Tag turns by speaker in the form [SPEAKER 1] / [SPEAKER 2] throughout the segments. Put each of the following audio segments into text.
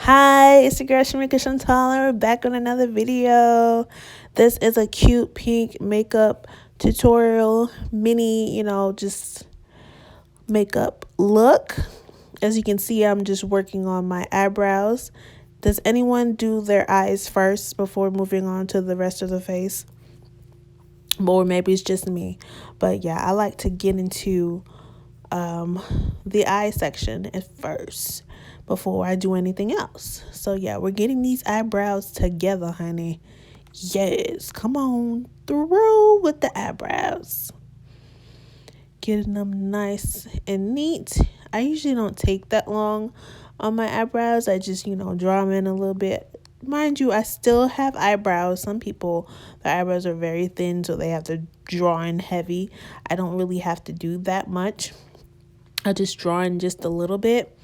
[SPEAKER 1] Hi, it's your girl Shamika Chantal. Back on another video. This is a cute pink makeup tutorial, mini, just makeup look. As you can see, I'm just working on my eyebrows. Does anyone do their eyes first before moving on to the rest of the face? Or maybe it's just me. But yeah, I like to get into the eye section at first before I do anything else. So yeah, we're getting these eyebrows together, honey. Yes, come on through with the eyebrows. Getting them nice and neat. I usually don't take that long on my eyebrows. I just, draw them in a little bit. Mind you, I still have eyebrows. Some people, their eyebrows are very thin, so they have to draw in heavy. I don't really have to do that much. I just draw in just a little bit.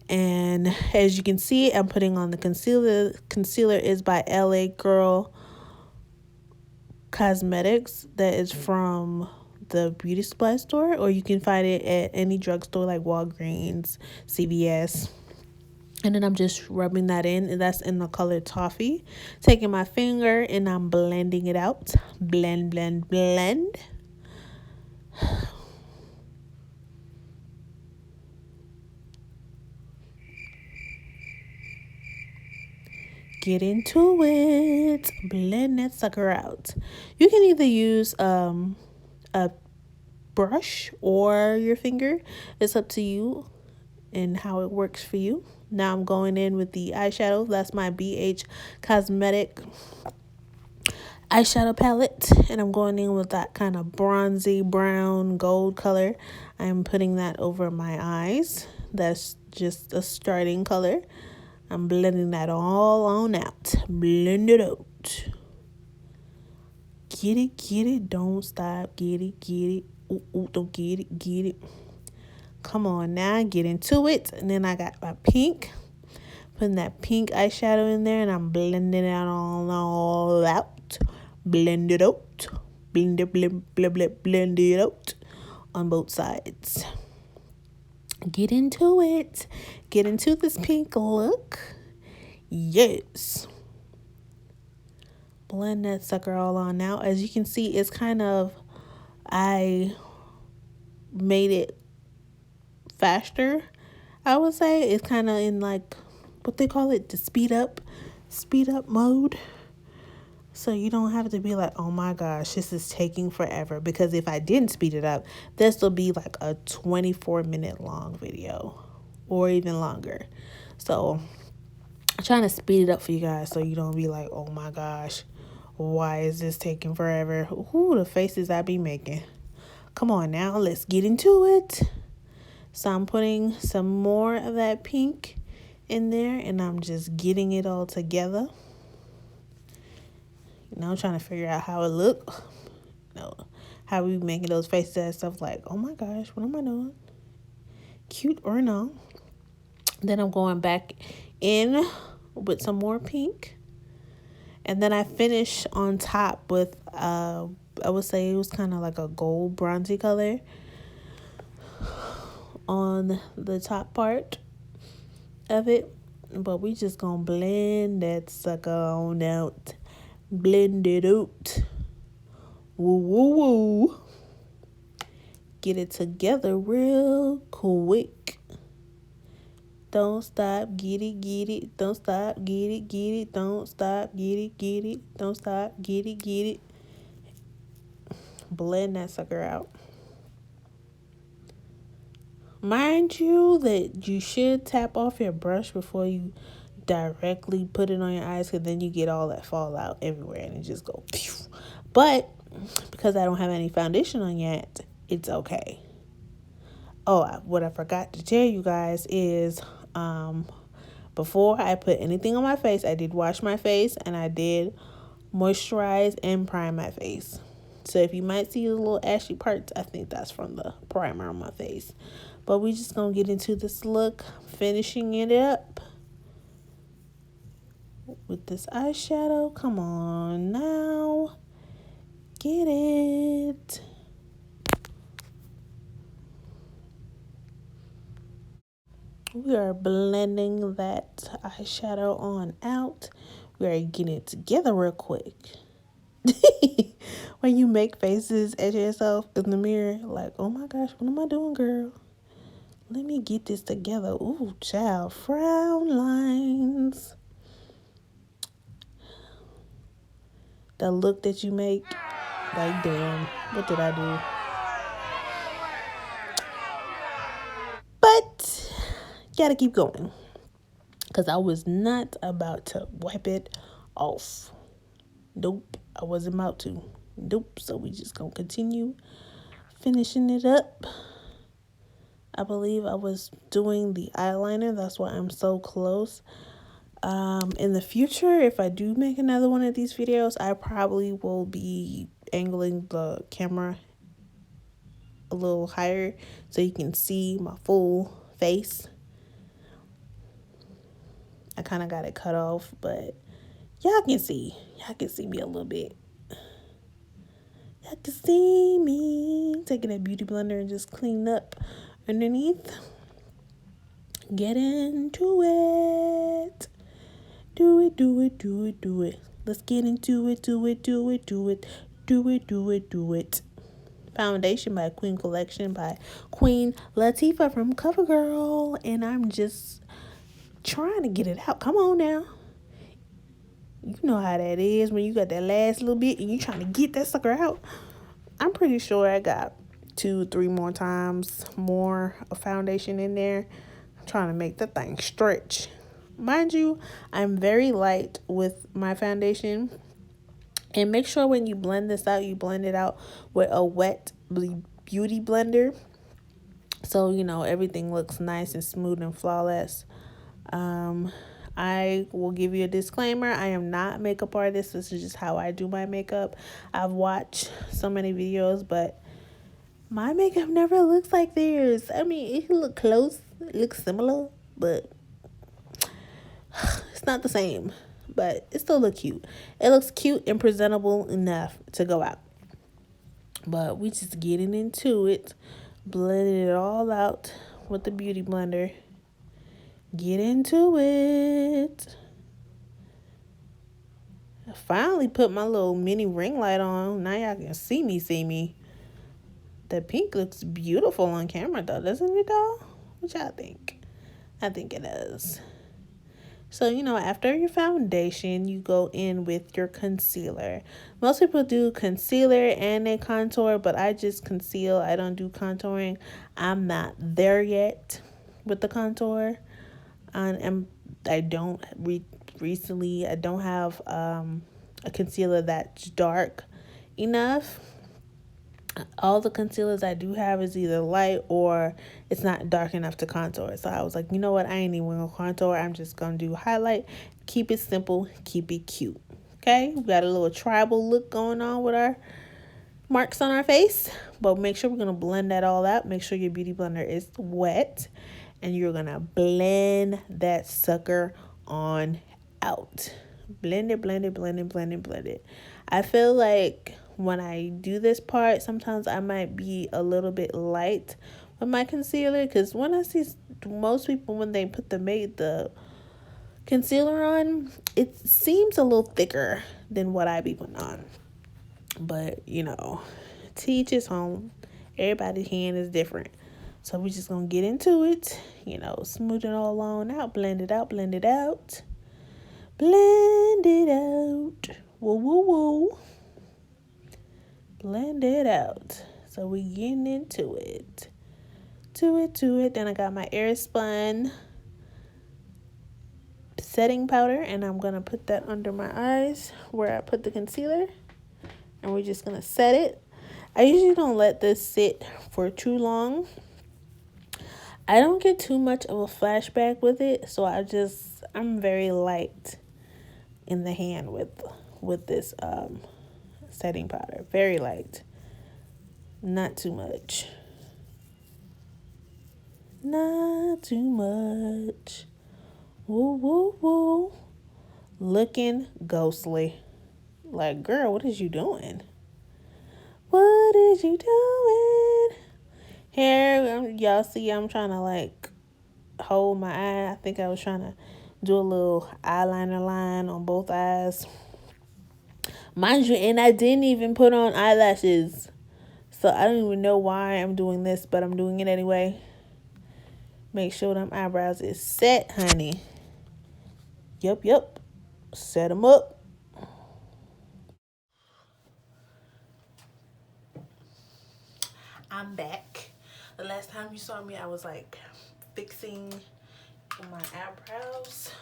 [SPEAKER 1] And as you can see, I'm putting on the concealer. Concealer is by LA Girl Cosmetics. That is from the beauty supply store, or you can find it at any drugstore like Walgreens, CVS. And then I'm just rubbing that in, and that's in the color Toffee. Taking my finger and I'm blending it out. Blend, blend, blend. Get into it. Blend that sucker out. You can either use a brush or your finger. It's up to you and how it works for you. Now I'm going in with the eyeshadow. That's my BH Cosmetic eyeshadow palette, and I'm going in with that kind of bronzy brown gold color. I'm putting that over my eyes. That's just a starting color. I'm blending that all on out. Blend it out. Get it, don't stop. Get it. Ooh, don't get it. Come on now, get into it. And then I got my pink. Putting that pink eyeshadow in there, and I'm blending it all out. Blend it out. Blend it out on both sides. Get into it. Get into this pink look. Yes. Blend that sucker all on now. As you can see, it's kind of, I made it faster, I would say. It's kind of in like, what they call it, the speed up mode. So you don't have to be like, oh my gosh, this is taking forever. Because if I didn't speed it up, this will be like a 24-minute long video or even longer. So I'm trying to speed it up for you guys so you don't be like, oh my gosh, why is this taking forever? Ooh, the faces I be making. Come on now, let's get into it. So I'm putting some more of that pink in there, and I'm just getting it all together. I'm trying to figure out how it look. How we making those faces and stuff like, oh my gosh, what am I doing? Cute or no? Then I'm going back in with some more pink. And then I finish on top with, I would say it was kind of like a gold bronzy color on the top part of it. But we just gonna blend that sucker on out. Blend it out. Woo, woo, woo. Get it together real quick. Don't stop, get it. Don't stop, get it. Don't stop, get it. Don't stop, get it. Blend that sucker out. Mind you that you should tap off your brush before you directly put it on your eyes, because then you get all that fallout everywhere and it just go pew. But because I don't have any foundation on yet, it's okay. Oh, what I forgot to tell you guys is before I put anything on my face, I did wash my face and I did moisturize and prime my face. So if you might see the little ashy parts, I think that's from the primer on my face. But we just gonna get into this look, finishing it up with this eyeshadow. Come on now, get it. We are blending that eyeshadow on out. We are getting it together real quick. When you make faces at yourself in the mirror, like, oh my gosh, what am I doing, girl? Let me get this together. Ooh, child, frown lines. The look that you make, like, damn, what did I do? But gotta keep going, because I was not about to wipe it off. Nope, I wasn't about to. Nope, so we just gonna continue finishing it up. I believe I was doing the eyeliner. That's why I'm so close. In the future, if I do make another one of these videos, I probably will be angling the camera a little higher so you can see my full face. I kind of got it cut off, but y'all can see me a little bit. Y'all can see me taking that beauty blender and just cleaning up underneath. Get into it. Do it, do it, do it, do it. Let's get into it, do it, do it, do it, do it, do it, do it. Foundation by Queen Collection by Queen Latifah from CoverGirl. And I'm just trying to get it out. Come on now. You know how that is when you got that last little bit and you trying to get that sucker out. I'm pretty sure I got 2-3 more times more of foundation in there. I'm trying to make the thing stretch. Mind you, I'm very light with my foundation. And make sure when you blend this out, you blend it out with a wet beauty blender. So, you know, everything looks nice and smooth and flawless. I will give you a disclaimer. I am not a makeup artist. This is just how I do my makeup. I've watched so many videos, but my makeup never looks like theirs. I mean, it can look close. It looks similar, but it's not the same. But it still looks cute. It looks cute and presentable enough to go out. But we just getting into it. Blending it all out with the beauty blender. Get into it. I finally put my little mini ring light on. Now y'all can see me. The pink looks beautiful on camera though, doesn't it though? What y'all think? I think it does. So, you know, after your foundation, you go in with your concealer. Most people do concealer and they contour, but I just conceal. I don't do contouring. I'm not there yet with the contour. I don't recently. I don't have a concealer that's dark enough. All the concealers I do have is either light or it's not dark enough to contour. So I was like, you know what? I ain't even gonna contour. I'm just gonna do highlight. Keep it simple. Keep it cute. Okay? We got a little tribal look going on with our marks on our face. But make sure we're gonna blend that all out. Make sure your beauty blender is wet. And you're gonna blend that sucker on out. Blend it, blend it, blend it, blend it, blend it. I feel like when I do this part, sometimes I might be a little bit light with my concealer, because when I see most people, when they put the concealer on, it seems a little thicker than what I be putting on. But, you know, to each his home. Everybody's hand is different. So we're just going to get into it, you know, smooth it all on out, blend it out, blend it out. Blend it out. Woo, woo, woo. Blend it out. So we getting into it. To it. Then I got my Airspun setting powder, and I'm going to put that under my eyes where I put the concealer. And we're just going to set it. I usually don't let this sit for too long. I don't get too much of a flashback with it, so I'm very light in the hand with this setting powder. Very light. Not too much. Not too much. Woo, woo, woo. Looking ghostly. Like, girl, what is you doing? What is you doing? Here, y'all see, I'm trying to, like, hold my eye. I think I was trying to do a little eyeliner line on both eyes. Mind you, and I didn't even put on eyelashes. So I don't even know why I'm doing this, but I'm doing it anyway. Make sure them eyebrows is set, honey. Yep. Set them up. I'm back. The last time you saw me, I was like fixing my eyebrows.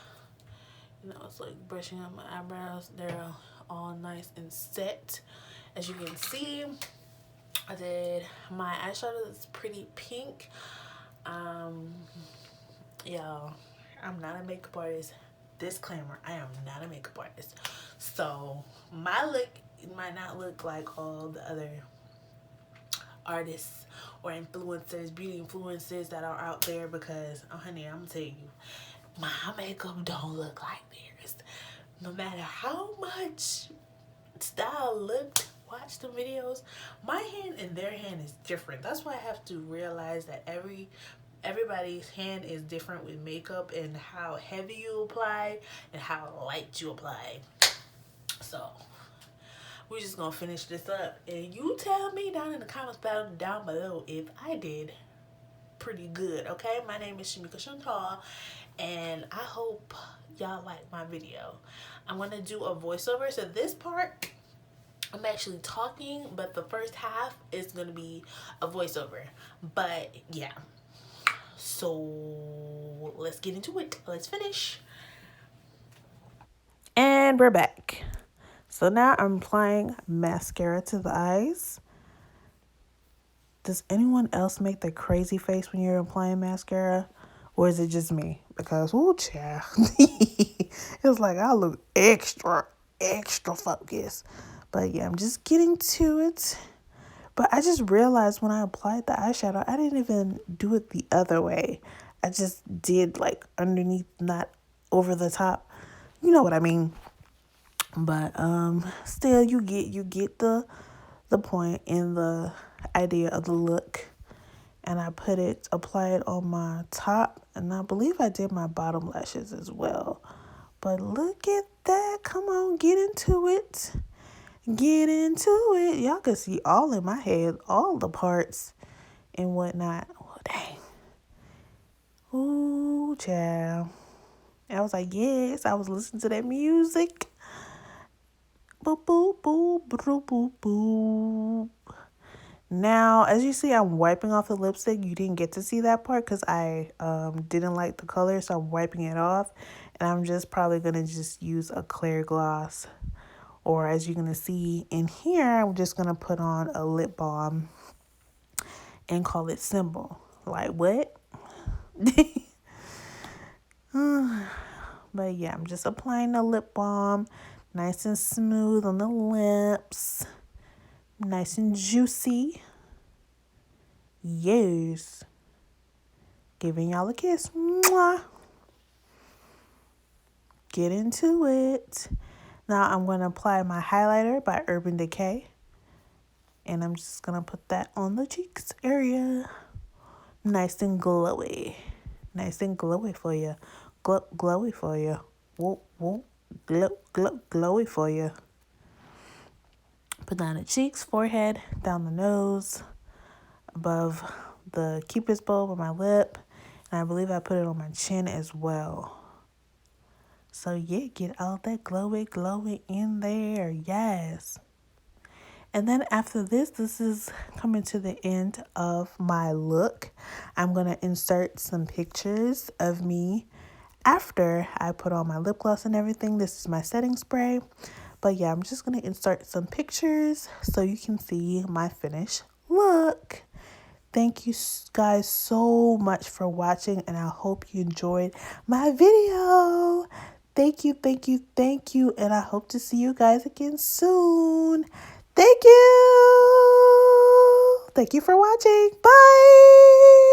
[SPEAKER 1] It's like brushing up my eyebrows. They're all nice and set. As you can see, I did my eyeshadow that's pretty pink. Y'all, I'm not a makeup artist. Disclaimer, I am not a makeup artist. So my look might not look like all the other artists or influencers, beauty influencers that are out there because, oh honey, I'm gonna tell you, my makeup don't look like theirs. No matter how much style looked, watch the videos, my hand and their hand is different. That's why I have to realize that everybody's hand is different with makeup and how heavy you apply and how light you apply. So we're just gonna finish this up and you tell me down in the comments down below if I did pretty good. Okay, my name is Shamika Chantal and I hope y'all like my video. I'm gonna do a voiceover, so this part I'm actually talking, but the first half is gonna be a voiceover. But yeah, so let's get into it. Let's finish. And we're back. So now I'm applying mascara to the eyes. Does anyone else make the crazy face when you're applying mascara? Or is it just me? Because, ooh, child. It's like I look extra focused. But yeah, I'm just getting to it. But I just realized when I applied the eyeshadow, I didn't even do it the other way. I just did like underneath, not over the top. You know what I mean? But still you get the point and the idea of the look. And I apply it on my top, and I believe I did my bottom lashes as well. But look at that. Come on, get into it. Get into it. Y'all can see all in my head, all the parts and whatnot. Oh, dang. Ooh, child. I was like, yes, I was listening to that music. Boop, boop, boop, boop, boop, boop. Now, as you see, I'm wiping off the lipstick. You didn't get to see that part because I didn't like the color, so I'm wiping it off. And I'm just probably going to just use a clear gloss. Or as you're going to see in here, I'm just going to put on a lip balm and call it Symbol. Like, what? But yeah, I'm just applying the lip balm. Nice and smooth on the lips. Nice and juicy. Yes. Giving y'all a kiss. Mwah. Get into it. Now I'm going to apply my highlighter by Urban Decay. And I'm just going to put that on the cheeks area. Nice and glowy. Nice and glowy for you. Glowy for you. Whoop, whoop. Glowy for you. Put down the cheeks, forehead, down the nose, above the cupid's bow of my lip. And I believe I put it on my chin as well. So yeah, get all that glowy in there. Yes. And then after this is coming to the end of my look. I'm going to insert some pictures of me after I put on my lip gloss and everything. This is my setting spray. But yeah, I'm just going to insert some pictures so you can see my finished look. Thank you guys so much for watching, and I hope you enjoyed my video. Thank you, and I hope to see you guys again soon. Thank you. Thank you for watching. Bye.